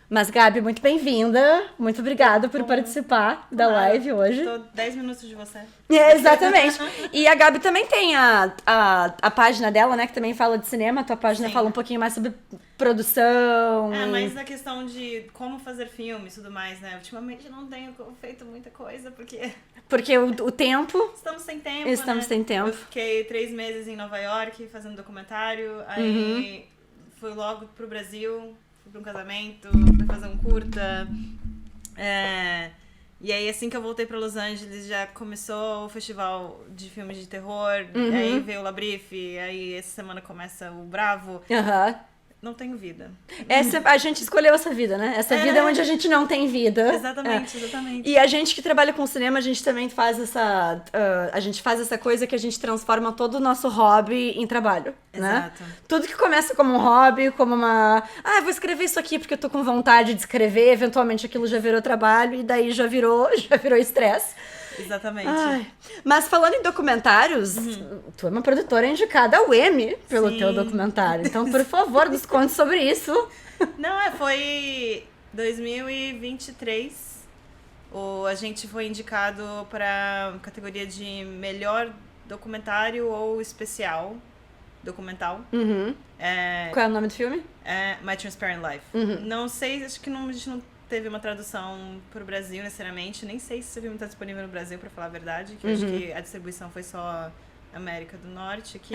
Mas, Gabi, muito bem-vinda. Muito obrigada por participar da live hoje. Tô 10 minutos de você. Exatamente. E a Gabi também tem a página dela, né? Que também fala de cinema. A tua página fala um pouquinho mais sobre produção. Mas na questão de como fazer filmes e tudo mais, né? Ultimamente eu não tenho feito muita coisa, porque... Porque o tempo... Estamos sem tempo, Estamos sem tempo. Eu fiquei 3 meses em Nova York fazendo documentário. Aí fui logo pro Brasil... Fui pra um casamento, fui fazer um curta. E aí, assim que eu voltei pra Los Angeles, já começou o festival de filmes de terror. Aí veio o Labrife, aí essa semana começa o Bravo. Não tenho vida. A gente escolheu essa vida, né? Essa vida é onde a gente não tem vida. Exatamente. E a gente que trabalha com cinema, a gente também faz a gente faz essa coisa que a gente transforma todo o nosso hobby em trabalho, né? Exato. Tudo que começa como um hobby, como uma... vou escrever isso aqui porque eu tô com vontade de escrever, eventualmente aquilo já virou trabalho e daí já virou estresse. Exatamente. Mas falando em documentários, tu é uma produtora indicada ao Emmy pelo teu documentário. Então, por favor, nos conte sobre isso. Não, foi 2023. A gente foi indicado para categoria de melhor documentário ou especial documental. Qual é o nome do filme? My Transparent Life. Não sei, acho que a gente não teve uma tradução pro Brasil, necessariamente. Nem sei se esse filme tá disponível no Brasil, pra falar a verdade. Que eu acho que a distribuição foi só América do Norte aqui.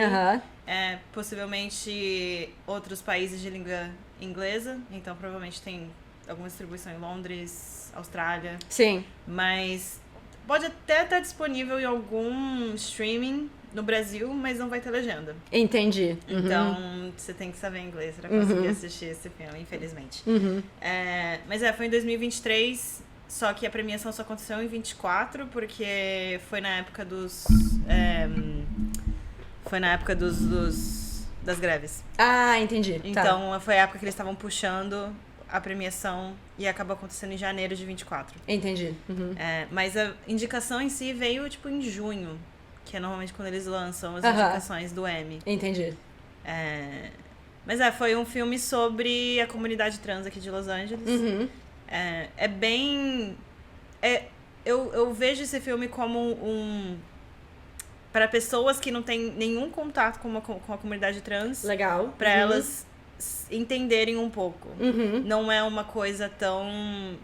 Possivelmente outros países de língua inglesa. Então, provavelmente tem alguma distribuição em Londres, Austrália. Sim. Mas pode até estar disponível em algum streaming no Brasil, mas não vai ter legenda. Entendi. Então, você tem que saber inglês pra conseguir assistir esse filme, infelizmente. Mas foi em 2023, só que a premiação só aconteceu em 24, porque foi na época das greves. Entendi. Então, foi a época que eles estavam puxando a premiação e acabou acontecendo em janeiro de 24. Entendi. Mas a indicação em si veio, em junho. Que é normalmente quando eles lançam as indicações do Emmy. Entendi. Mas foi um filme sobre a comunidade trans aqui de Los Angeles. É bem... Eu vejo esse filme como para pessoas que não têm nenhum contato com a comunidade trans. Legal. Pra elas entenderem um pouco. Não é uma coisa tão,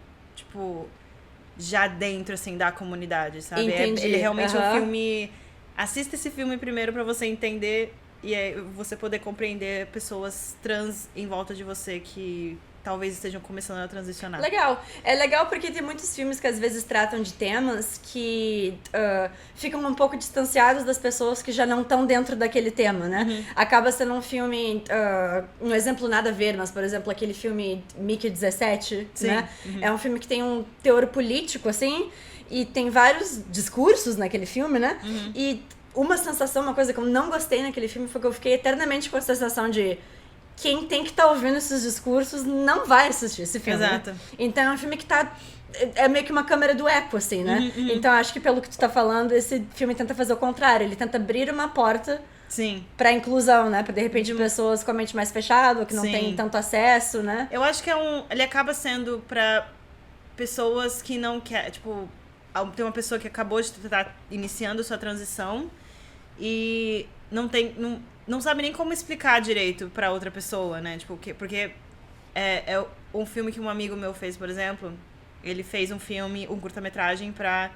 já dentro, assim, da comunidade, sabe? Entendi. Ele realmente é um filme... Assista esse filme primeiro pra você entender e aí você poder compreender pessoas trans em volta de você que talvez estejam começando a transicionar. Legal. É legal porque tem muitos filmes que às vezes tratam de temas que ficam um pouco distanciados das pessoas que já não estão dentro daquele tema, né? Acaba sendo um filme, um exemplo nada a ver, mas, por exemplo, aquele filme Mickey 17, né? É um filme que tem um teor político, assim, e tem vários discursos naquele filme, né? E uma sensação, uma coisa que eu não gostei naquele filme foi que eu fiquei eternamente com a sensação de quem tem que estar ouvindo esses discursos não vai assistir esse filme. Exato. Né? Então é um filme que é meio que uma câmera do eco, assim, né? Então acho que pelo que tu tá falando, esse filme tenta fazer o contrário. Ele tenta abrir uma porta pra inclusão, né? Pra, de repente, pessoas com a mente mais fechada, que não têm tanto acesso, né? Eu acho que ele acaba sendo pra pessoas que não querem, tem uma pessoa que acabou de estar iniciando sua transição e não sabe nem como explicar direito pra outra pessoa, né? Porque é um filme que um amigo meu fez, por exemplo. Ele fez um curta-metragem pra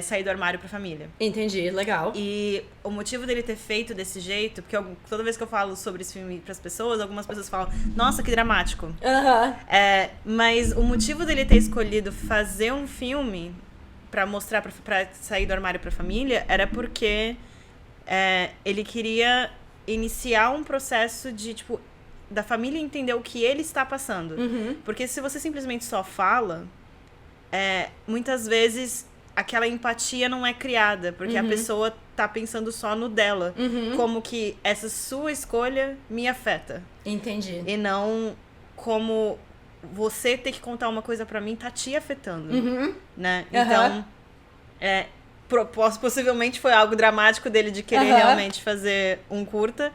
sair do armário pra família. Entendi, legal. E o motivo dele ter feito desse jeito, porque toda vez que eu falo sobre esse filme pras pessoas, algumas pessoas falam, nossa, que dramático. Mas o motivo dele ter escolhido fazer um filme pra mostrar, pra sair do armário pra família, era porque ele queria iniciar um processo de, da família entender o que ele está passando. Porque se você simplesmente só fala, muitas vezes aquela empatia não é criada, porque a pessoa tá pensando só no dela. Como que essa sua escolha me afeta. Entendi. E não como você ter que contar uma coisa pra mim tá te afetando. Né? Então, possivelmente foi algo dramático dele de querer realmente fazer um curta.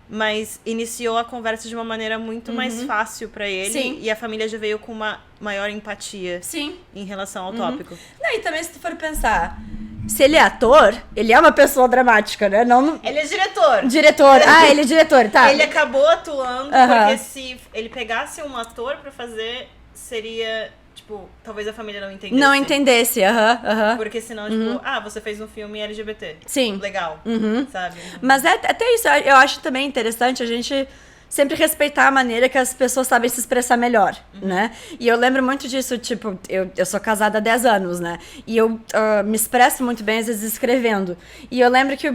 mas iniciou a conversa de uma maneira muito mais fácil pra ele. Sim. E a família já veio com uma maior empatia em relação ao tópico. Não, e também se tu for pensar, se ele é ator, ele é uma pessoa dramática, né? Não... Ele é diretor. Diretor. Ele é diretor, tá. Ele acabou atuando porque se ele pegasse um ator pra fazer, seria... Tipo, talvez a família não entendesse. Não entendesse, Porque senão, tipo, você fez um filme LGBT. Sim. Legal, sabe? Mas até isso, eu acho também interessante a gente sempre respeitar a maneira que as pessoas sabem se expressar melhor, né? E eu lembro muito disso, tipo, eu sou casada há 10 anos, né? E eu me expresso muito bem, às vezes, escrevendo. E eu lembro que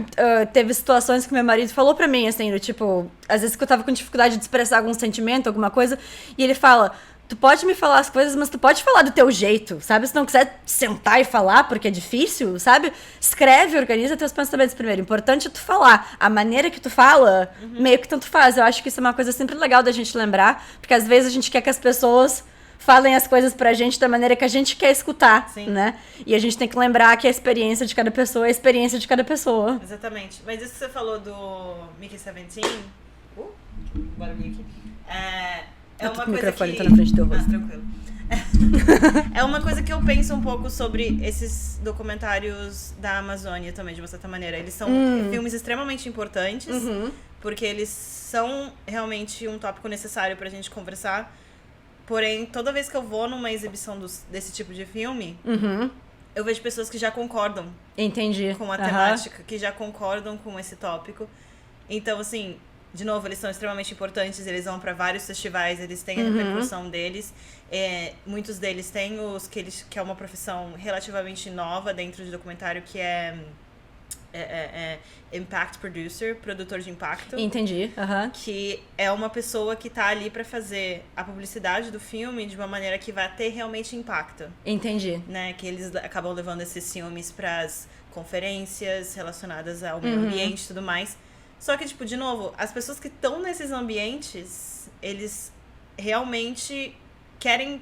teve situações que meu marido falou pra mim, assim, tipo, às vezes que eu tava com dificuldade de expressar algum sentimento, alguma coisa, e ele fala... Tu pode me falar as coisas, mas tu pode falar do teu jeito, sabe? Se não quiser sentar e falar, porque é difícil, sabe? Escreve, organiza teus pensamentos primeiro. Importante é tu falar. A maneira que tu fala, meio que tanto faz. Eu acho que isso é uma coisa sempre legal da gente lembrar, porque às vezes a gente quer que as pessoas falem as coisas pra gente da maneira que a gente quer escutar, né? E a gente tem que lembrar que a experiência de cada pessoa é a experiência de cada pessoa. Exatamente. Mas isso que você falou do Mickey 17... barulhinho aqui. É uma o microfone coisa tá na frente do rosto. Tranquilo. É uma coisa que eu penso um pouco sobre esses documentários da Amazônia também, de uma certa maneira. Eles são filmes extremamente importantes, porque eles são realmente um tópico necessário pra gente conversar. Porém, toda vez que eu vou numa exibição desse tipo de filme, eu vejo pessoas que já concordam com a temática, que já concordam com esse tópico. Então, assim... De novo, eles são extremamente importantes, eles vão para vários festivais, eles têm a repercussão deles. Muitos deles têm que é uma profissão relativamente nova dentro de documentário, que é Impact Producer, produtor de impacto. Entendi. Que é uma pessoa que tá ali para fazer a publicidade do filme de uma maneira que vai ter realmente impacto. Entendi. Né? Que eles acabam levando esses filmes para as conferências relacionadas ao meio ambiente e tudo mais. Só que, tipo, de novo, as pessoas que estão nesses ambientes, eles realmente querem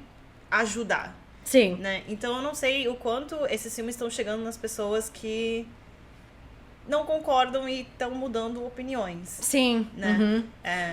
ajudar. Sim. Né? Então, eu não sei o quanto esses filmes estão chegando nas pessoas que não concordam e estão mudando opiniões. Sim. Né?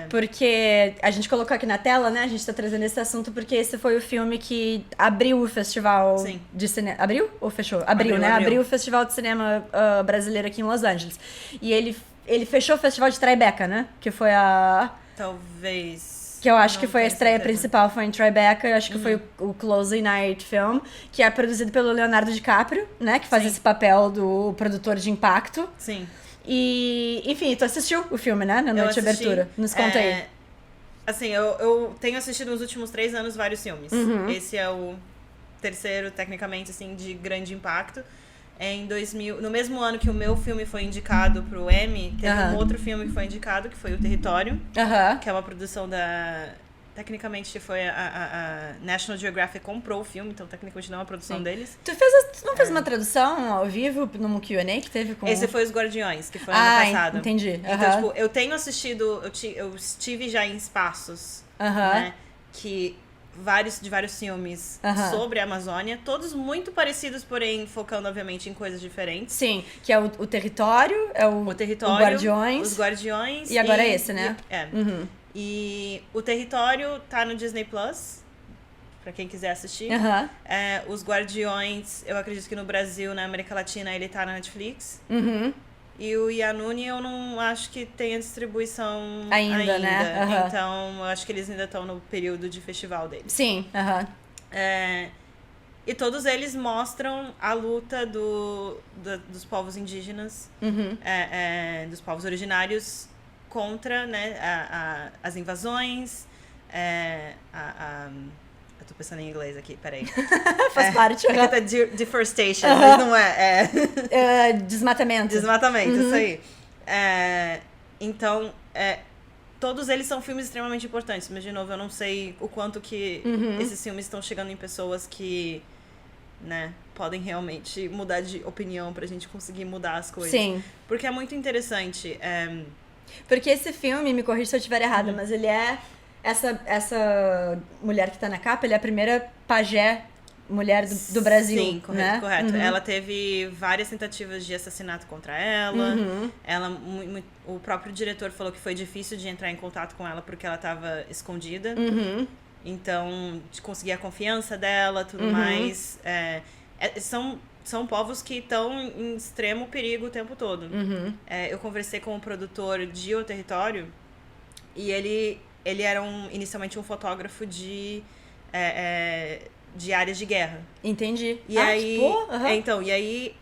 Porque a gente colocou aqui na tela, né? A gente tá trazendo esse assunto porque esse foi o filme que abriu o festival de cinema. Abriu ou fechou? Abriu, né? Abriu o festival de cinema brasileiro aqui em Los Angeles. E ele fechou o festival de Tribeca, né? Que foi a... Talvez... Que eu acho que foi a estreia principal, foi em Tribeca. Eu acho que foi o Closing Night Film, que é produzido pelo Leonardo DiCaprio, né? Que faz esse papel do produtor de impacto. Sim. E, enfim, tu assistiu o filme, né? Na noite de abertura. Nos conta aí. Assim, eu tenho assistido nos últimos 3 anos vários filmes. Esse é o terceiro, tecnicamente, assim, de grande impacto. Em 2000, no mesmo ano que o meu filme foi indicado pro Emmy, teve um outro filme que foi indicado, que foi O Território, que é uma produção da... Tecnicamente foi a National Geographic comprou o filme, então tecnicamente não é uma produção deles. Tu não fez uma tradução ao vivo no Q&A que teve com... Esse foi Os Guardiões, que foi ano passado. Entendi. Então, tipo, eu tenho assistido, eu estive já em espaços, né, de vários filmes sobre a Amazônia, todos muito parecidos, porém focando, obviamente, em coisas diferentes. Sim, que é o Território, o Território, Os Guardiões. E agora é esse, né? E o Território tá no Disney Plus, pra quem quiser assistir. Os Guardiões, eu acredito que no Brasil, na América Latina, ele tá na Netflix. E o Yanuni eu não acho que tenha distribuição ainda. Né? Então, eu acho que eles ainda estão no período de festival deles. Sim, e todos eles mostram a luta dos povos indígenas, dos povos originários contra, né, as invasões, eu tô pensando em inglês aqui, peraí. Faz parte. Deforestation, mas não é. Desmatamento. Desmatamento, isso aí. Então, todos eles são filmes extremamente importantes, mas, de novo, eu não sei o quanto que esses filmes estão chegando em pessoas que, né, podem realmente mudar de opinião pra gente conseguir mudar as coisas. Sim. Porque é muito interessante. Porque esse filme, me corrija se eu estiver errada, mas ele é... Essa mulher que tá na capa, ele é a primeira pajé mulher do Brasil. Sim, correto, correto. Ela teve várias tentativas de assassinato contra ela. O próprio diretor falou que foi difícil de entrar em contato com ela porque ela estava escondida. Então, de conseguir a confiança dela, tudo mais. São povos que estão em extremo perigo o tempo todo. Eu conversei com o produtor de O Território e ele era inicialmente um fotógrafo de áreas de guerra. Entendi. E aí,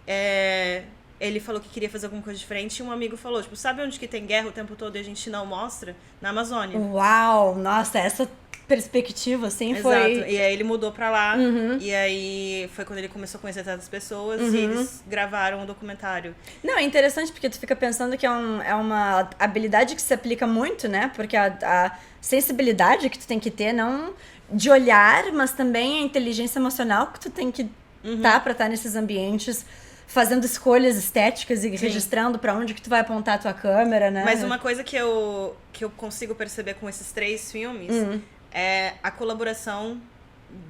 ele falou que queria fazer alguma coisa diferente e um amigo falou, tipo, sabe onde que tem guerra o tempo todo e a gente não mostra? Na Amazônia. Uau! Nossa, essa perspectiva, assim, Exato. foi... E aí ele mudou pra lá, e aí foi quando ele começou a conhecer tantas pessoas e eles gravaram um documentário. Não, é interessante porque tu fica pensando que é uma habilidade que se aplica muito, né? Porque a sensibilidade que tu tem que ter, não de olhar, mas também a inteligência emocional que tu tem que pra estar nesses ambientes, fazendo escolhas estéticas e registrando pra onde que tu vai apontar a tua câmera, né? Mas uma coisa que eu consigo perceber com esses 3 filmes é a colaboração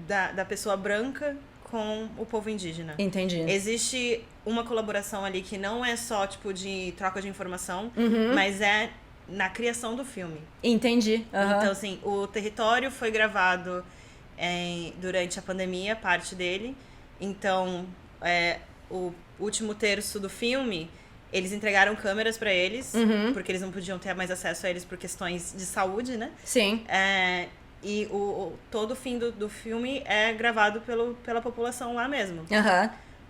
da pessoa branca com o povo indígena. Entendi. Existe uma colaboração ali que não é só, tipo, de troca de informação, mas é na criação do filme. Entendi. Então, assim, o Território foi gravado durante a pandemia, parte dele. Então, o último terço do filme, eles entregaram câmeras pra eles, porque eles não podiam ter mais acesso a eles por questões de saúde, né? Sim. E todo o fim do filme é gravado pela população lá mesmo.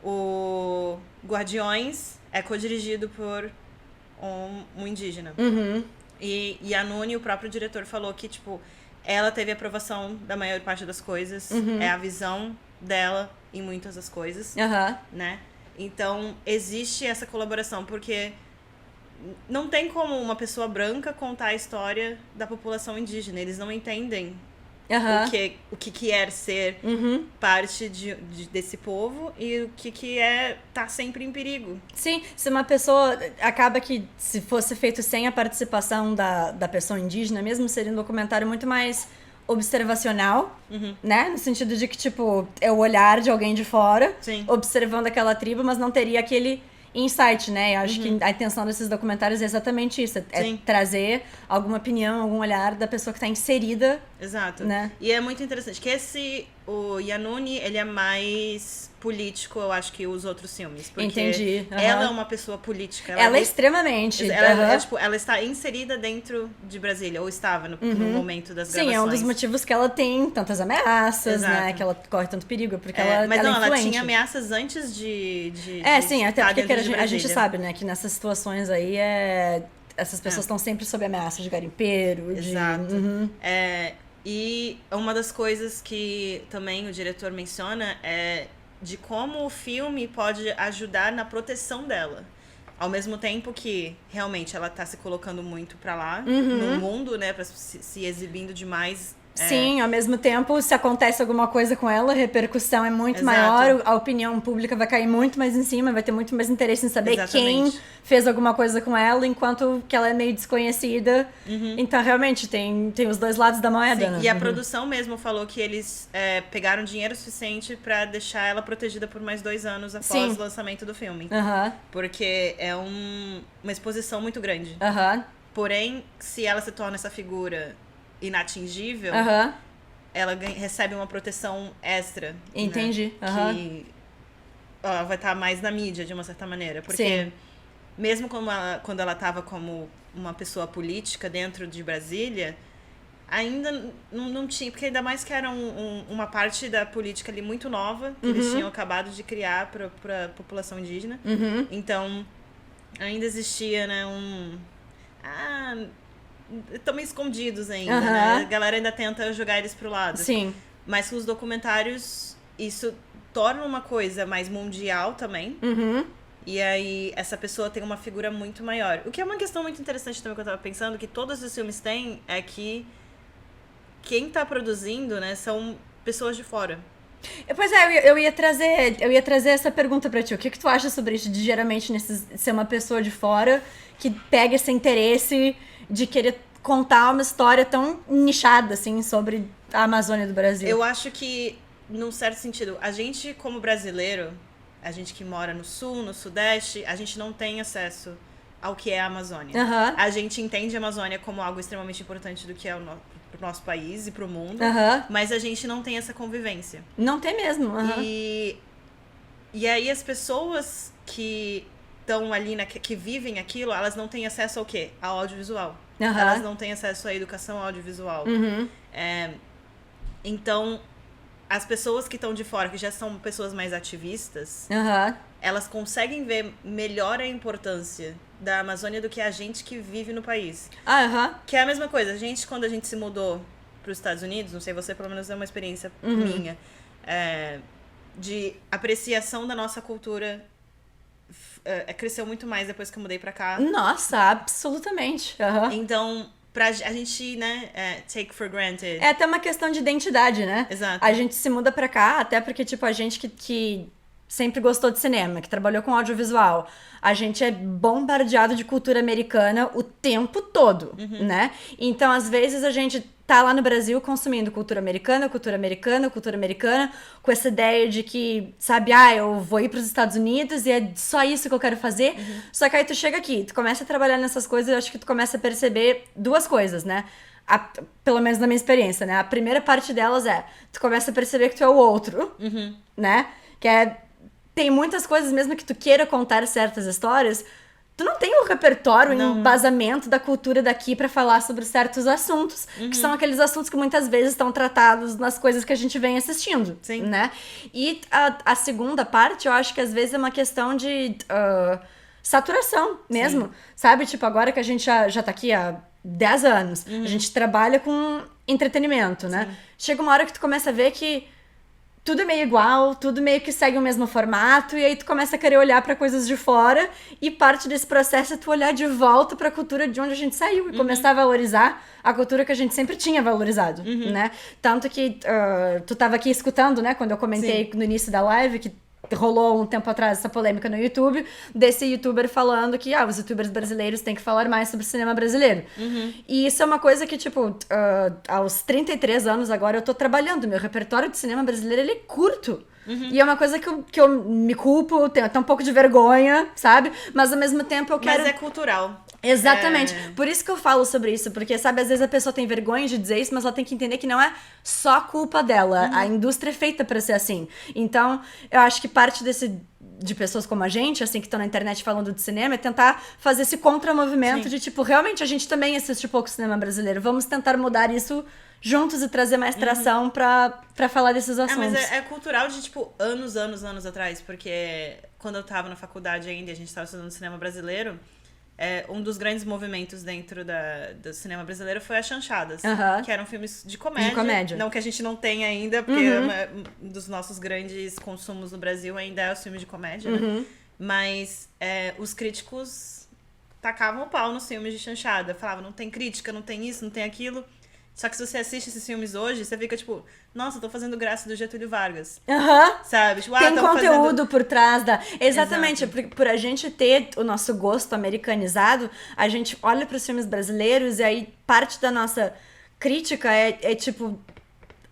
O Guardiões é co-dirigido por um indígena. E a Nuni, o próprio diretor, falou que, tipo, ela teve aprovação da maior parte das coisas. É a visão dela em muitas das coisas, né? Então, existe essa colaboração, porque não tem como uma pessoa branca contar a história da população indígena. Eles não entendem o que é ser parte desse povo e o que é estar sempre em perigo. Sim, se uma pessoa... Acaba que, se fosse feito sem a participação da pessoa indígena mesmo, seria um documentário muito mais observacional, né? No sentido de que, tipo, é o olhar de alguém de fora, observando aquela tribo, mas não teria aquele insight, né? Eu acho que a intenção desses documentários é exatamente isso. É trazer alguma opinião, algum olhar da pessoa que está inserida. Exato. Né? E é muito interessante que o Yanuni, ele é mais político, eu acho, que os outros filmes. Porque Entendi. ela é uma pessoa política. Ela é extremamente. Ela está inserida dentro de Brasília, ou estava no momento das gravações. Sim, é um dos motivos que ela tem tantas ameaças, né? Que ela corre tanto perigo, porque ela mas ela não, é influente. ela tinha ameaças antes de sim, até porque a gente sabe, né? Que nessas situações aí, essas pessoas estão sempre sob ameaça de garimpeiro. Exato. E uma das coisas que também o diretor menciona é de como o filme pode ajudar na proteção dela. Ao mesmo tempo que, realmente, ela tá se colocando muito pra lá, no mundo, né? Se exibindo demais. Sim, ao mesmo tempo, se acontece alguma coisa com ela, a repercussão é muito maior, a opinião pública vai cair muito mais em cima, vai ter muito mais interesse em saber quem fez alguma coisa com ela, enquanto que ela é meio desconhecida. Então, realmente, tem os dois lados da moeda. Né? E a produção mesmo falou que eles pegaram dinheiro suficiente pra deixar ela protegida por mais 2 anos após o lançamento do filme. Porque é uma exposição muito grande. Porém, se ela se torna essa figura inatingível, ela recebe uma proteção extra. Entendi. Né? Que ela vai estar mais na mídia, de uma certa maneira. Porque mesmo quando ela estava como uma pessoa política dentro de Brasília, ainda não tinha... Porque ainda mais que era uma parte da política ali muito nova, que eles tinham acabado de criar para a população indígena. Então, ainda existia, né, estão meio escondidos ainda, né? A galera ainda tenta jogar eles pro lado. Sim. Mas com os documentários, isso torna uma coisa mais mundial também. E aí, essa pessoa tem uma figura muito maior. O que é uma questão muito interessante também que eu tava pensando, que todos os filmes têm, é que quem tá produzindo, né, são pessoas de fora. Pois eu ia trazer essa pergunta pra ti. O que tu acha sobre isso, de geralmente ser uma pessoa de fora que pega esse interesse de querer contar uma história tão nichada, assim, sobre a Amazônia do Brasil? Eu acho que num certo sentido, a gente como brasileiro, a gente que mora no sul, no sudeste, a gente não tem acesso ao que é a Amazônia. A gente entende a Amazônia como algo extremamente importante do que é pro nosso país e pro mundo, mas a gente não tem essa convivência. Não tem mesmo. E aí as pessoas que estão ali, que vivem aquilo, elas não têm acesso ao quê? Ao audiovisual. Elas não têm acesso à educação audiovisual. Então, as pessoas que estão de fora, que já são pessoas mais ativistas, elas conseguem ver melhor a importância da Amazônia do que a gente que vive no país. Que é a mesma coisa. Quando a gente se mudou para os Estados Unidos, não sei, você pelo menos é uma experiência minha, de apreciação da nossa cultura, cresceu muito mais depois que eu mudei pra cá. Nossa, absolutamente. Então, a gente, né, take for granted. É até uma questão de identidade, né? Exato. A gente se muda pra cá, até porque, tipo, a gente que sempre gostou de cinema, que trabalhou com audiovisual, a gente é bombardeado de cultura americana o tempo todo, né? Então, às vezes, a gente tá lá no Brasil consumindo cultura americana, com essa ideia de que, sabe, eu vou ir pros Estados Unidos e é só isso que eu quero fazer. Só que aí tu chega aqui, tu começa a trabalhar nessas coisas e eu acho que tu começa a perceber duas coisas, né? Pelo menos na minha experiência, né? A primeira parte delas tu começa a perceber que tu é o outro, né? Que tem muitas coisas, mesmo que tu queira contar certas histórias, tu não tem um repertório, um embasamento da cultura daqui pra falar sobre certos assuntos, que são aqueles assuntos que muitas vezes estão tratados nas coisas que a gente vem assistindo, né? E a segunda parte, eu acho que às vezes é uma questão de saturação mesmo, sabe? Tipo, agora que a gente já tá aqui há 10 anos, a gente trabalha com entretenimento, né? Chega uma hora que tu começa a ver que tudo é meio igual, tudo meio que segue o mesmo formato, e aí tu começa a querer olhar pra coisas de fora, e parte desse processo é tu olhar de volta pra cultura de onde a gente saiu, e começar a valorizar a cultura que a gente sempre tinha valorizado, né? Tanto que tu tava aqui escutando, né, quando eu comentei no início da live, que rolou um tempo atrás essa polêmica no YouTube, desse youtuber falando que os youtubers brasileiros têm que falar mais sobre cinema brasileiro. E isso é uma coisa que, tipo, aos 33 anos agora eu tô trabalhando. Meu repertório de cinema brasileiro, ele é curto. E é uma coisa que eu me culpo, tenho até um pouco de vergonha, sabe? Mas ao mesmo tempo eu quero... Mas é cultural. Exatamente. Por isso que eu falo sobre isso, porque, sabe, às vezes a pessoa tem vergonha de dizer isso, mas ela tem que entender que não é só culpa dela. A indústria é feita pra ser assim. Então, eu acho que parte de pessoas como a gente, assim, que estão na internet falando de cinema, é tentar fazer esse contramovimento de, tipo, realmente a gente também assiste pouco cinema brasileiro. Vamos tentar mudar isso juntos e trazer mais tração pra falar desses assuntos. Mas é cultural de, tipo, anos atrás, porque quando eu tava na faculdade ainda e a gente tava estudando cinema brasileiro, um dos grandes movimentos dentro do cinema brasileiro foi as chanchadas, que eram filmes de comédia. Não que a gente não tenha ainda, porque um dos nossos grandes consumos no Brasil ainda é os filmes de comédia, né? Mas os críticos tacavam o pau nos filmes de chanchada. Falavam, não tem crítica, não tem isso, não tem aquilo. Só que se você assiste esses filmes hoje, você fica tipo, nossa, tô fazendo graça do Getúlio Vargas. Sabe? Tipo, tem conteúdo por trás da... Exatamente, por a gente ter o nosso gosto americanizado, a gente olha pros filmes brasileiros e aí parte da nossa crítica é tipo...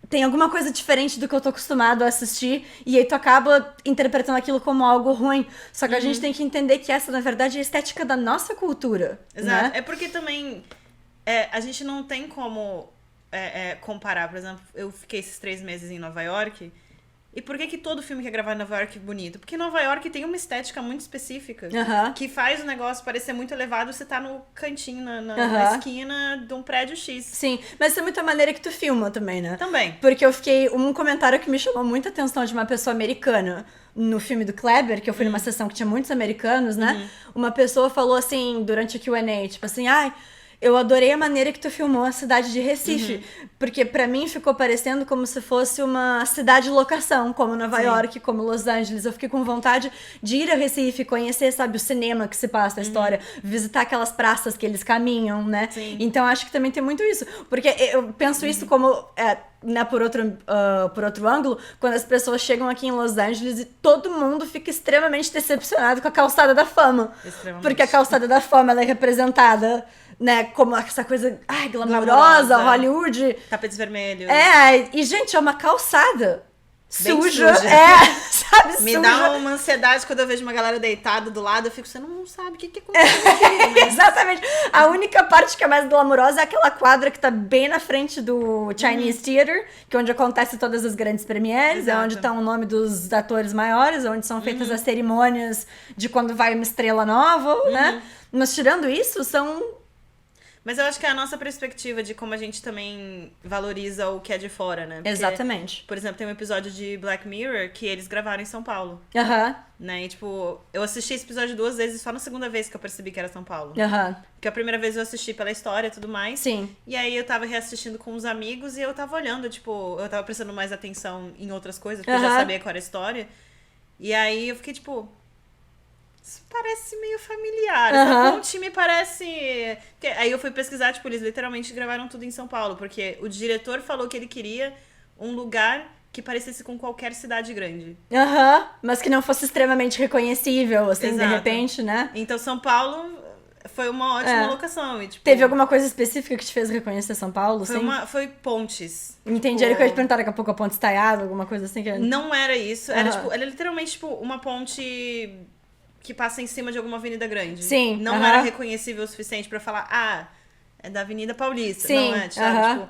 Tem alguma coisa diferente do que eu tô acostumado a assistir, e aí tu acaba interpretando aquilo como algo ruim. Só que a gente tem que entender que essa, na verdade, é a estética da nossa cultura. Exato. Né? É porque também a gente não tem como comparar. Por exemplo, eu fiquei esses 3 meses em Nova York. E por que todo filme que é gravado em Nova York é bonito? Porque Nova York tem uma estética muito específica que faz o negócio parecer muito elevado se tá no cantinho, na esquina de um prédio X. Sim, mas isso é muito a maneira que tu filma também, né? Também. Porque um comentário que me chamou muita atenção de uma pessoa americana no filme do Kleber, que eu fui numa sessão que tinha muitos americanos, né? Uma pessoa falou assim, durante o Q&A, tipo assim, eu adorei a maneira que tu filmou a cidade de Recife, porque pra mim ficou parecendo como se fosse uma cidade de locação, como Nova York, como Los Angeles. Eu fiquei com vontade de ir a Recife, conhecer, sabe, o cinema que se passa, a história, visitar aquelas praças que eles caminham, né? Então acho que também tem muito isso, porque eu penso isso como... né, por outro ângulo, quando as pessoas chegam aqui em Los Angeles e todo mundo fica extremamente decepcionado com a Calçada da Fama. Porque a Calçada da Fama, ela é representada, né, como essa coisa, glamourosa, Hollywood. Tapetes vermelhos. E, gente, é uma calçada, sujo. Sabe, Me sujo. dá uma ansiedade quando eu vejo uma galera deitada do lado, eu fico, você não sabe o que aconteceu aqui. Mas... Exatamente. A única parte que é mais glamurosa é aquela quadra que tá bem na frente do Chinese Theater, que é onde acontece todas as grandes premieres, é onde tá o nome dos atores maiores, onde são feitas as cerimônias de quando vai uma estrela nova, né? Mas tirando isso, são... Mas eu acho que é a nossa perspectiva de como a gente também valoriza o que é de fora, né? Porque, exatamente. por exemplo, tem um episódio de Black Mirror que eles gravaram em São Paulo. Né? E, tipo, eu assisti esse episódio 2 vezes, só na segunda vez que eu percebi que era São Paulo. Porque a primeira vez eu assisti pela história e tudo mais. Sim. E aí eu tava reassistindo com os amigos e eu tava olhando, tipo, eu tava prestando mais atenção em outras coisas, porque eu já sabia qual era a história. E aí eu fiquei, tipo... Isso parece meio familiar. Essa ponte me parece... Aí eu fui pesquisar, tipo, eles literalmente gravaram tudo em São Paulo. Porque o diretor falou que ele queria um lugar que parecesse com qualquer cidade grande. Mas que não fosse extremamente reconhecível, assim, Exato. de repente, né? Então São Paulo foi uma ótima locação. E, tipo, teve alguma coisa específica que te fez reconhecer São Paulo, foi, assim? foi pontes. Entendi. Tipo, Era que eu ia te perguntar daqui a pouco a ponte estaiada, alguma coisa assim. Que... Não era isso. Era, tipo, era literalmente, tipo, uma ponte... que passa em cima de alguma avenida grande. Sim. Não era reconhecível o suficiente pra falar, é da Avenida Paulista. Sim. Não é, sabe? Tipo,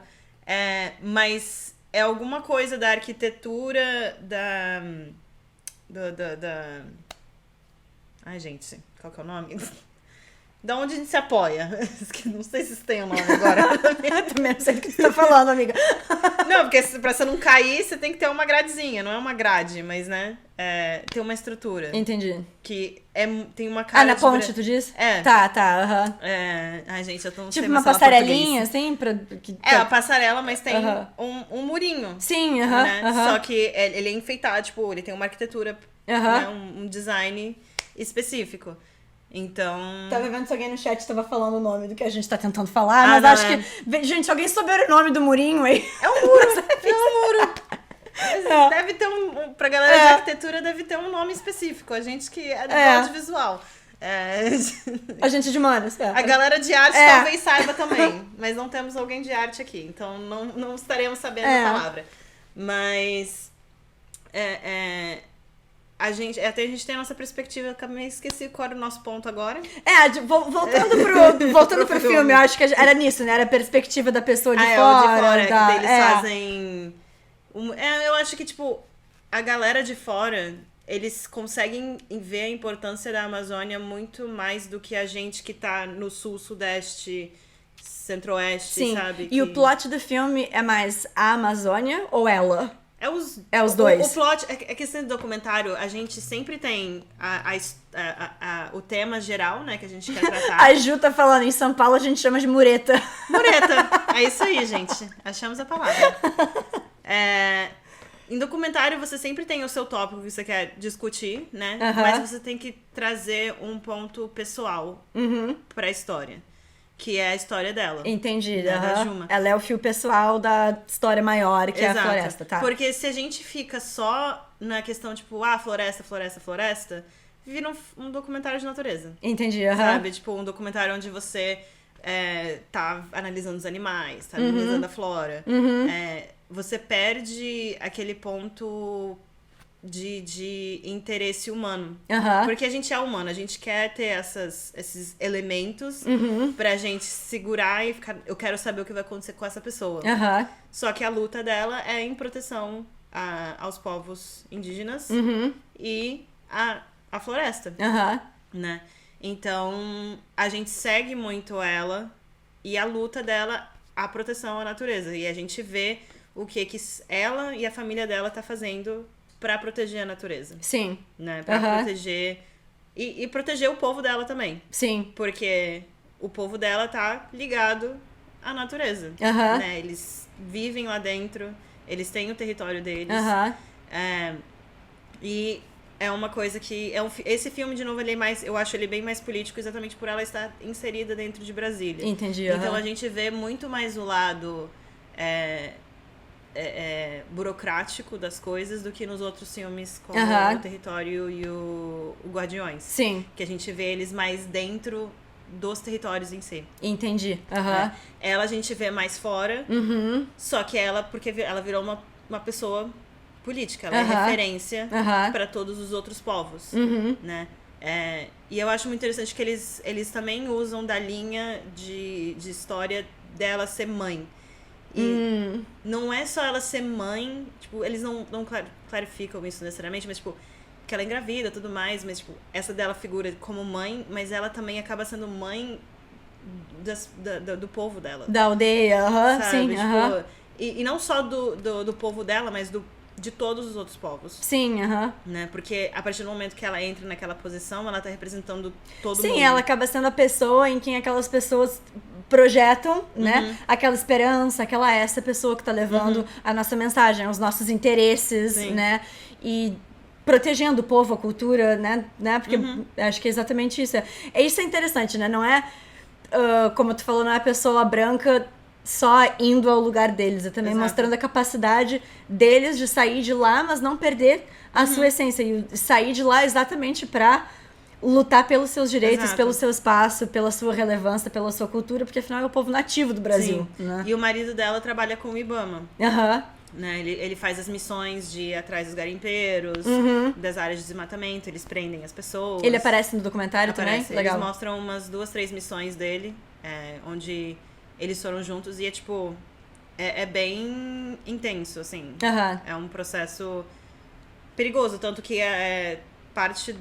mas é alguma coisa da arquitetura da... Ai, gente, qual que é o nome? Da onde a gente se apoia. Não sei se isso tem um nome agora. Também não sei do que você tá falando, amiga. Não, porque pra você não cair, você tem que ter uma gradezinha. Não é uma grade, mas, né? Tem uma estrutura. Entendi. Que tem uma cara na ponte, tu disse? Tá, Ai, gente, eu tô... Tipo uma passarelinha, assim? A passarela, mas tem um murinho. Sim, né? Só que ele é enfeitado, tipo, ele tem uma arquitetura, né? um design específico. Então... Tava vendo se alguém no chat tava falando o nome do que a gente tá tentando falar, mas acho que... Gente, se alguém souber o nome do murinho aí... É um muro, é um muro. Deve ter pra galera de arquitetura, deve ter um nome específico. A gente que é do audiovisual. A gente de humanas. A galera de arte talvez saiba também, mas não temos alguém de arte aqui, então não estaremos sabendo a palavra. Mas... A gente tem a nossa perspectiva, eu acabei esqueci qual era o nosso ponto agora. Voltando pro filme, eu acho que era nisso, né? Era a perspectiva da pessoa de fora. Que eles fazem... eu acho que, tipo, a galera de fora, eles conseguem ver a importância da Amazônia muito mais do que a gente que tá no sul, sudeste, centro-oeste, sabe? E o plot do filme é mais a Amazônia ou ela? É os dois. O plot, é que esse documentário, a gente sempre tem o tema geral, né, que a gente quer tratar. A Ju tá falando, em São Paulo a gente chama de mureta. Mureta, é isso aí, gente. Achamos a palavra. Em documentário, você sempre tem o seu tópico que você quer discutir, né? Mas você tem que trazer um ponto pessoal pra história. Que é a história dela. Entendi. Né, da Juma. Ela é o fio pessoal da história maior, que é a floresta, tá? Porque se a gente fica só na questão, tipo, floresta, vira um documentário de natureza. Entendi, Sabe? Tipo, um documentário onde você tá analisando os animais, tá analisando a flora. Você perde aquele ponto de interesse humano. Porque a gente é humano, a gente quer ter esses elementos pra gente segurar e ficar... Eu quero saber o que vai acontecer com essa pessoa. Só que a luta dela é em proteção aos povos indígenas e a floresta. Né? Então, a gente segue muito ela e a luta dela, a proteção à natureza. E a gente vê o que ela e a família dela tá fazendo pra proteger a natureza. Sim. Né? Pra proteger... E proteger o povo dela também. Sim. Porque o povo dela tá ligado à natureza. Né? Eles vivem lá dentro, eles têm o território deles. E é uma coisa que... esse filme, de novo, eu acho ele bem mais político exatamente por ela estar inserida dentro de Brasília. Entendi. Então a gente vê muito mais o lado... burocrático das coisas do que nos outros filmes como O Território e o Guardiões. Sim. Que a gente vê eles mais dentro dos territórios em si. Entendi. Ela a gente vê mais fora, só que porque ela virou uma pessoa política, ela é referência para todos os outros povos, né? E eu acho muito interessante que eles também usam da linha de história dela ser mãe. E não é só ela ser mãe, tipo, eles não clarificam isso necessariamente, mas, tipo, que ela é engravida e tudo mais, mas, tipo, essa dela figura como mãe, mas ela também acaba sendo mãe do povo dela. Da aldeia, sabe? sim, tipo, e não só do povo dela, mas de todos os outros povos. Sim, né? Porque a partir do momento que ela entra naquela posição, ela tá representando todo mundo. Sim, ela acaba sendo a pessoa em quem aquelas pessoas projetam, né? Aquela esperança, essa pessoa que tá levando a nossa mensagem, os nossos interesses, né? E protegendo o povo, a cultura, né? Porque acho que é exatamente isso. Isso é interessante, né? Não é, como tu falou, não é a pessoa branca só indo ao lugar deles, é também mostrando a capacidade deles de sair de lá, mas não perder a sua essência, e sair de lá exatamente pra lutar pelos seus direitos, pelo seu espaço, pela sua relevância, pela sua cultura, porque afinal é o povo nativo do Brasil. Né? E o marido dela trabalha com o IBAMA. Né? Ele faz as missões de ir atrás dos garimpeiros, das áreas de desmatamento, eles prendem as pessoas. Ele aparece no documentário também? Legal. Eles mostram umas 2, 3 missões dele, onde eles foram juntos, e tipo, é bem intenso, assim. É um processo perigoso, tanto que parte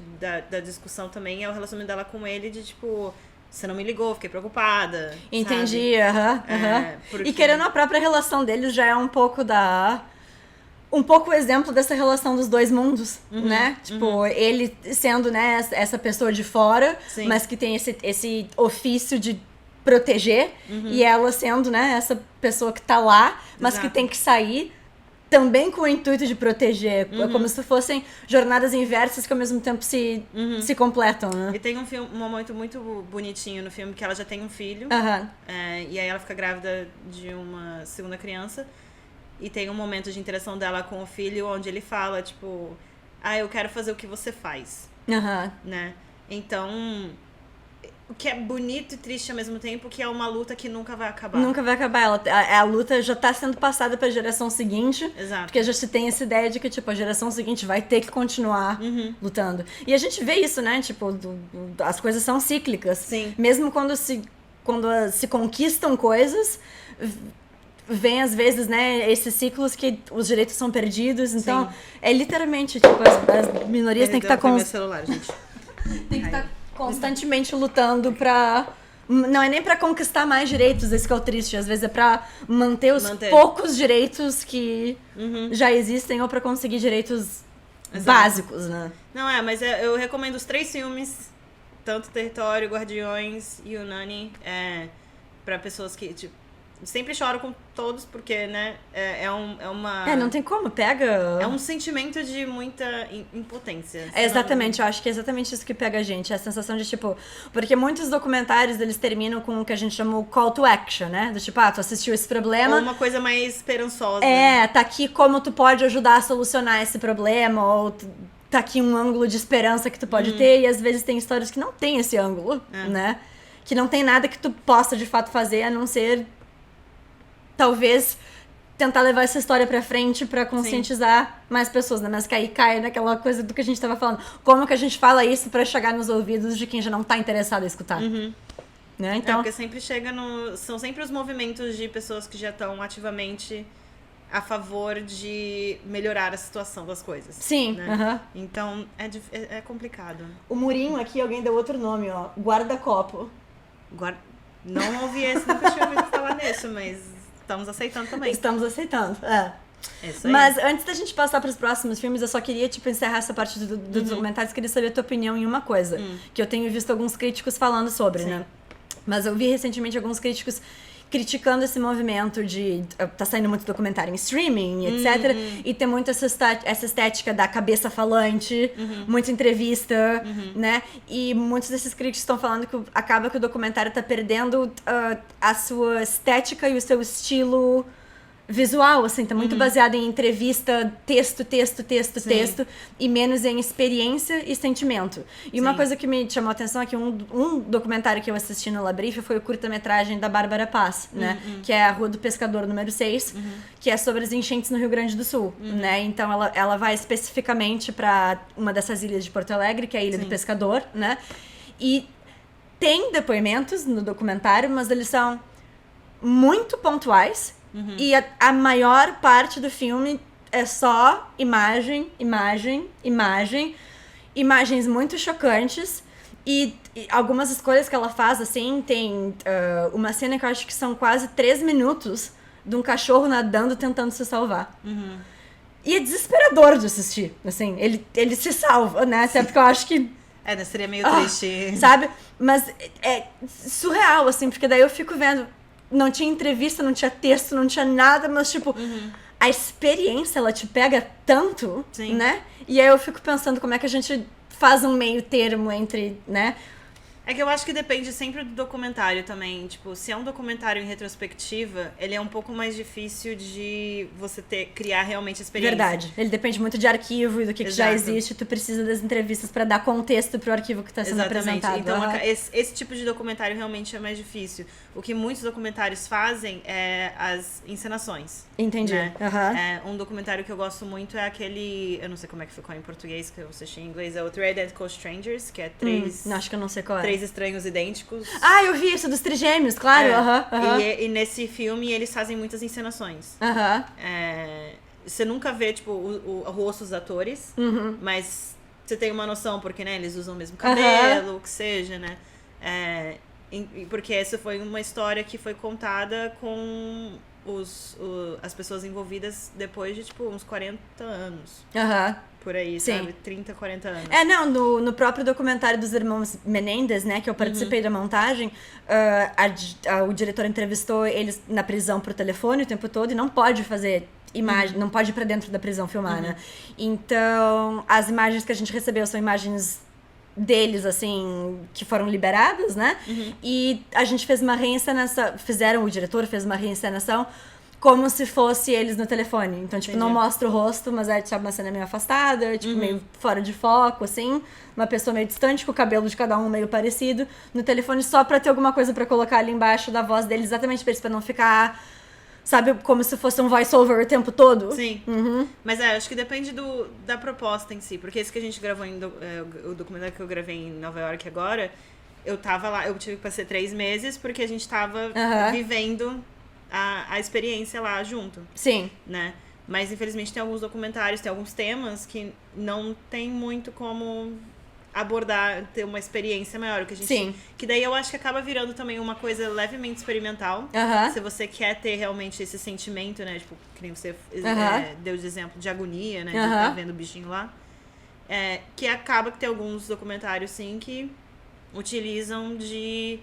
da discussão também é o relacionamento dela com ele, de tipo, você não me ligou, fiquei preocupada. Entendi, porque... E querendo a própria relação deles já é um pouco o exemplo dessa relação dos dois mundos, né? Tipo, ele sendo, né, essa pessoa de fora, mas que tem esse ofício de proteger, e ela sendo, né, essa pessoa que tá lá, mas que tem que sair também com o intuito de proteger, como se fossem jornadas inversas que ao mesmo tempo se completam, né? E tem um momento muito bonitinho no filme que ela já tem um filho, e aí ela fica grávida de uma segunda criança, e tem um momento de interação dela com o filho onde ele fala, tipo, eu quero fazer o que você faz, né? Então, o que é bonito e triste ao mesmo tempo, que é uma luta que nunca vai acabar. Nunca vai acabar. A luta já tá sendo passada pra geração seguinte. Exato. Porque já se tem essa ideia de que, tipo, a geração seguinte vai ter que continuar lutando. E a gente vê isso, né? Tipo, as coisas são cíclicas. Sim. Mesmo quando se conquistam coisas, vem às vezes, né, esses ciclos que os direitos são perdidos. Então, é literalmente, tipo, as minorias têm que estar meu celular, gente. Tem que estar constantemente lutando pra... Não é nem pra conquistar mais direitos, esse que é o triste. Às vezes é pra manter os poucos direitos que já existem, ou pra conseguir direitos básicos, né? Não, mas eu recomendo os 3 filmes, tanto Território, Guardiões e o Nani, pra pessoas que, tipo, sempre choro com todos, porque, né, uma... não tem como, pega... É um sentimento de muita impotência. Exatamente, eu acho que é exatamente isso que pega a gente, a sensação de, tipo... Porque muitos documentários, eles terminam com o que a gente chama o call to action, né? Do tipo, tu assistiu esse problema... Ou uma coisa mais esperançosa. Tá aqui como tu pode ajudar a solucionar esse problema, ou tá aqui um ângulo de esperança que tu pode ter, e às vezes tem histórias que não tem esse ângulo, né? Que não tem nada que tu possa, de fato, fazer, a não ser... Talvez tentar levar essa história pra frente pra conscientizar mais pessoas, né? Mas que aí cai naquela coisa do que a gente tava falando. Como que a gente fala isso pra chegar nos ouvidos de quem já não tá interessado em escutar? Né? Então... porque sempre chega são sempre os movimentos de pessoas que já estão ativamente a favor de melhorar a situação das coisas. Sim. Né? Então, é complicado. O murinho aqui, alguém deu outro nome, ó. Guarda-copo. Não ouvi esse, nunca tinha ouvido falar nisso, mas... Estamos aceitando também. Estamos aceitando, Isso aí. Mas antes da gente passar para os próximos filmes, eu só queria, tipo, encerrar essa parte dos documentários. Queria saber a tua opinião em uma coisa. Que eu tenho visto alguns críticos falando sobre, né? Mas eu vi recentemente alguns críticos criticando esse movimento de... Tá saindo muito documentário em streaming, etc. E tem muito essa estética da cabeça falante, muita entrevista, né? E muitos desses críticos estão falando que acaba que o documentário tá perdendo a sua estética e o seu estilo visual, assim, tá muito baseado em entrevista, texto, e menos em experiência e sentimento. E uma coisa que me chamou a atenção é que um documentário que eu assisti no Labrife foi o curta-metragem da Bárbara Paz, né? Que é a Rua do Pescador número 6, que é sobre as enchentes no Rio Grande do Sul, né? Então ela vai especificamente pra uma dessas ilhas de Porto Alegre, que é a Ilha do Pescador, né? E tem depoimentos no documentário, mas eles são muito pontuais. E a maior parte do filme é só imagens muito chocantes e algumas escolhas que ela faz, assim, tem uma cena que eu acho que são quase 3 minutos de um cachorro nadando tentando se salvar. E é desesperador de assistir, assim, ele se salva, né, até porque eu acho que seria meio triste. Sabe? Mas é surreal, assim, porque daí eu fico vendo, não tinha entrevista, não tinha texto, não tinha nada, mas, tipo, a experiência, ela te pega tanto, né? E aí eu fico pensando como é que a gente faz um meio termo entre, né? É que eu acho que depende sempre do documentário também. Tipo, se é um documentário em retrospectiva, ele é um pouco mais difícil de você criar realmente experiência. Verdade. Ele depende muito de arquivo e do que já existe. Tu precisa das entrevistas pra dar contexto pro arquivo que tá sendo apresentado. Então, esse tipo de documentário realmente é mais difícil. O que muitos documentários fazem é as encenações. Entendi. Né? Um documentário que eu gosto muito é aquele... Eu não sei como é que ficou em português, que eu assisti em inglês. É o Three Identical Strangers, que é acho que eu não sei qual é. 3 estranhos idênticos. Ah, eu vi isso, dos trigêmeos, claro. E nesse filme eles fazem muitas encenações. Você nunca vê, tipo, o rosto dos atores, mas você tem uma noção, porque, né, eles usam o mesmo cabelo, o que seja, né? Porque essa foi uma história que foi contada com as pessoas envolvidas depois de, tipo, uns 40 anos. Por aí, sabe? 30, 40 anos. No próprio documentário dos irmãos Menendez, né, que eu participei da montagem, o diretor entrevistou eles na prisão por telefone o tempo todo e não pode fazer imagem, não pode ir pra dentro da prisão filmar, né? Então, as imagens que a gente recebeu são imagens deles, assim, que foram liberadas, né? E a gente fez uma reencenação, o diretor fez uma reencenação como se fosse eles no telefone. Então, tipo, não mostra o rosto, mas é, tipo, uma cena meio afastada, tipo, meio fora de foco, assim. Uma pessoa meio distante, com o cabelo de cada um meio parecido. No telefone, só pra ter alguma coisa pra colocar ali embaixo da voz deles, exatamente pra isso, pra não ficar, sabe, como se fosse um voice-over o tempo todo. Sim. Mas acho que depende da proposta em si. Porque esse que a gente gravou, o documentário que eu gravei em Nova York agora, eu tava lá, eu tive que passar 3 meses, porque a gente tava vivendo a experiência lá junto. Sim. Né? Mas, infelizmente, tem alguns documentários, tem alguns temas que não tem muito como abordar, ter uma experiência maior. Que a gente, Sim. Que daí eu acho que acaba virando também uma coisa levemente experimental. Se você quer ter realmente esse sentimento, né? Tipo, que nem você deu de exemplo de agonia, né? De estar vendo o bichinho lá. Que acaba que tem alguns documentários, sim, que utilizam de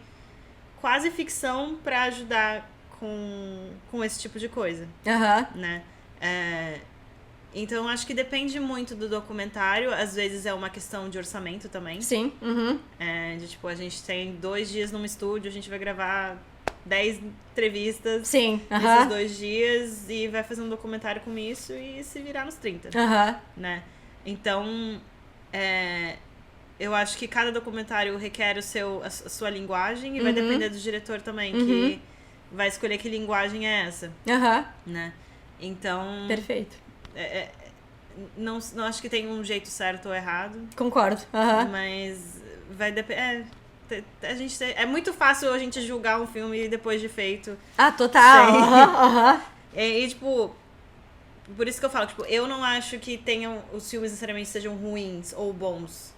quase ficção pra ajudar com esse tipo de coisa, né? Então, acho que depende muito do documentário. Às vezes é uma questão de orçamento também. Sim. Tipo, a gente tem 2 dias num estúdio, a gente vai gravar 10 entrevistas nesses 2 dias e vai fazer um documentário com isso e se virar nos 30, né? Então, eu acho que cada documentário requer a sua linguagem e vai depender do diretor também, que vai escolher que linguagem é essa, né? Então... Perfeito. Não acho que tem um jeito certo ou errado. Concordo. Mas vai depender... é muito fácil a gente julgar um filme depois de feito. Total. E, tipo... Por isso que eu falo, tipo, eu não acho que os filmes necessariamente sejam ruins ou bons.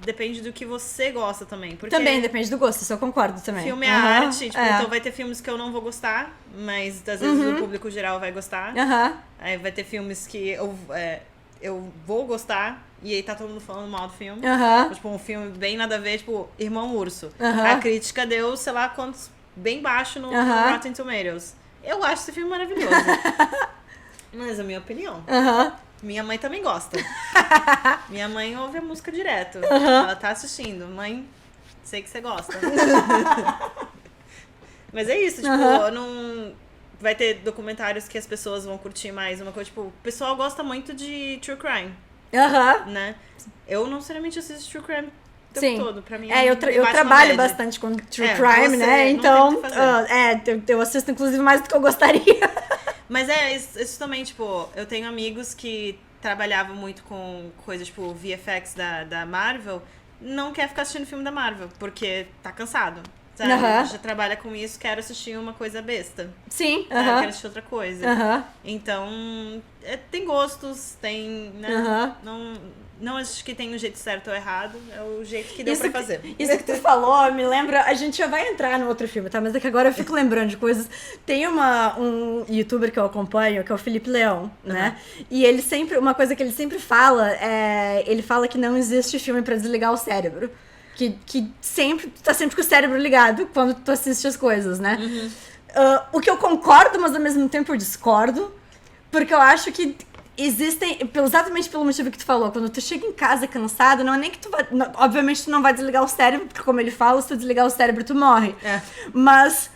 Depende do que você gosta também. Porque também depende do gosto, isso eu concordo também. Filme é arte, tipo, então vai ter filmes que eu não vou gostar, mas às vezes o público geral vai gostar. Aí vai ter filmes que eu vou gostar e aí tá todo mundo falando mal do filme. Tipo, um filme bem nada a ver, tipo, Irmão Urso. A crítica deu, sei lá quantos, bem baixo no Rotten Tomatoes. Eu acho esse filme maravilhoso. Mas é a minha opinião. Minha mãe também gosta. Minha mãe ouve a música direto. Ela tá assistindo. Mãe, sei que você gosta. Mas é isso, tipo, eu não... vai ter documentários que as pessoas vão curtir mais. Uma coisa, tipo, o pessoal gosta muito de true crime. Né? Eu não necessariamente assisto true crime o tempo todo. Pra mim, eu trabalho bastante com true crime, né? Então, eu assisto inclusive mais do que eu gostaria. Mas isso também, tipo, eu tenho amigos que trabalhavam muito com coisas tipo VFX da Marvel, não quer ficar assistindo filme da Marvel, porque tá cansado. Sabe? Já trabalha com isso, quero assistir uma coisa besta. Sim. Quero assistir outra coisa. Então, tem gostos, tem, né? Não acho que tem um jeito certo ou errado, é o jeito que deu pra fazer. Isso que tu falou me lembra, a gente já vai entrar no outro filme, tá? Mas é que agora eu fico lembrando de coisas. Tem um youtuber que eu acompanho, que é o Felipe Leão, né? E ele sempre, uma coisa que ele sempre fala, ele fala que não existe filme pra desligar o cérebro. Que sempre, tu tá sempre com o cérebro ligado quando tu assiste as coisas, né? O que eu concordo, mas ao mesmo tempo eu discordo, porque eu acho que existem, exatamente pelo motivo que tu falou, quando tu chega em casa cansado, não é nem que tu vai, obviamente tu não vai desligar o cérebro, porque como ele fala, se tu desligar o cérebro tu morre. Mas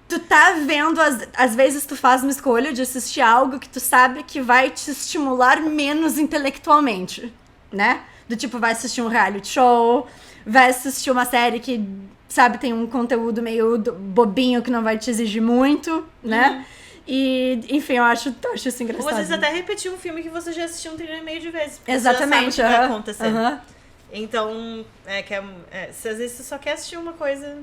tu tá vendo, às vezes tu faz uma escolha de assistir algo que tu sabe que vai te estimular menos intelectualmente, né? Do tipo, vai assistir um reality show, vai assistir uma série que, sabe, tem um conteúdo meio bobinho que não vai te exigir muito, né? E, enfim, eu acho isso engraçado. Ou às vezes até repetir um filme que você já assistiu 1,5 trilhão de vezes. Exatamente. Você já sabe o que vai acontecer. Então, se às vezes você só quer assistir uma coisa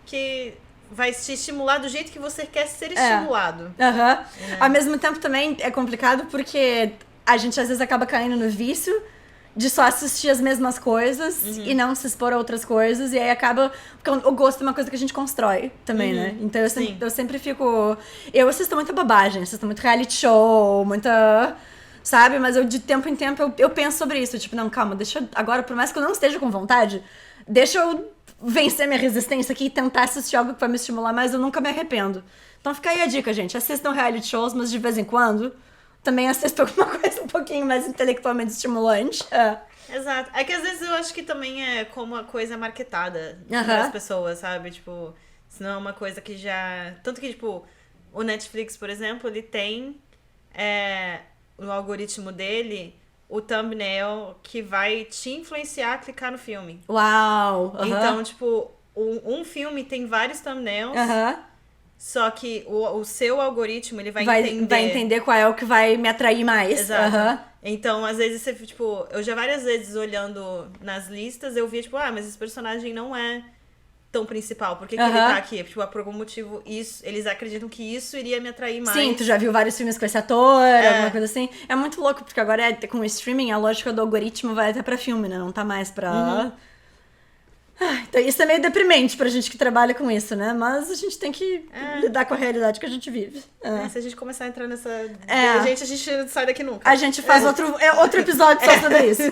que vai te estimular do jeito que você quer ser estimulado. Ao mesmo tempo também é complicado porque a gente às vezes acaba caindo no vício de só assistir as mesmas coisas e não se expor a outras coisas, e aí acaba... Porque o gosto é uma coisa que a gente constrói também, né? Então eu sempre fico... Eu assisto muita bobagem, assisto muito reality show, muita... Sabe? Mas eu, de tempo em tempo, eu penso sobre isso. Tipo, não, calma, deixa eu... Agora, por mais que eu não esteja com vontade, deixa eu vencer minha resistência aqui e tentar assistir algo que vai me estimular mais, eu nunca me arrependo. Então fica aí a dica, gente. Assistam reality shows, mas de vez em quando... Também assisto alguma coisa um pouquinho mais intelectualmente estimulante. Exato. É que às vezes eu acho que também é como a coisa é marketada para as pessoas, sabe? Tipo, se não é uma coisa que já... Tanto que, tipo, o Netflix, por exemplo, ele tem no algoritmo dele o thumbnail que vai te influenciar a clicar no filme. Uau! Então, tipo, um filme tem vários thumbnails. Só que o seu algoritmo, ele vai entender qual é o que vai me atrair mais. Exato. Então, às vezes, você, tipo... Eu já várias vezes, olhando nas listas, eu via, tipo... mas esse personagem não é tão principal. Por que ele tá aqui? Tipo, por algum motivo, eles acreditam que isso iria me atrair mais. Sim, tu já viu vários filmes com esse ator, alguma coisa assim. É muito louco, porque agora, com o streaming, a lógica do algoritmo vai até pra filme, né? Não tá mais pra... Então, isso é meio deprimente pra gente que trabalha com isso, né? Mas a gente tem que lidar com a realidade que a gente vive. Se a gente começar a entrar nessa... A gente sai daqui nunca. A gente faz outro episódio só sobre isso.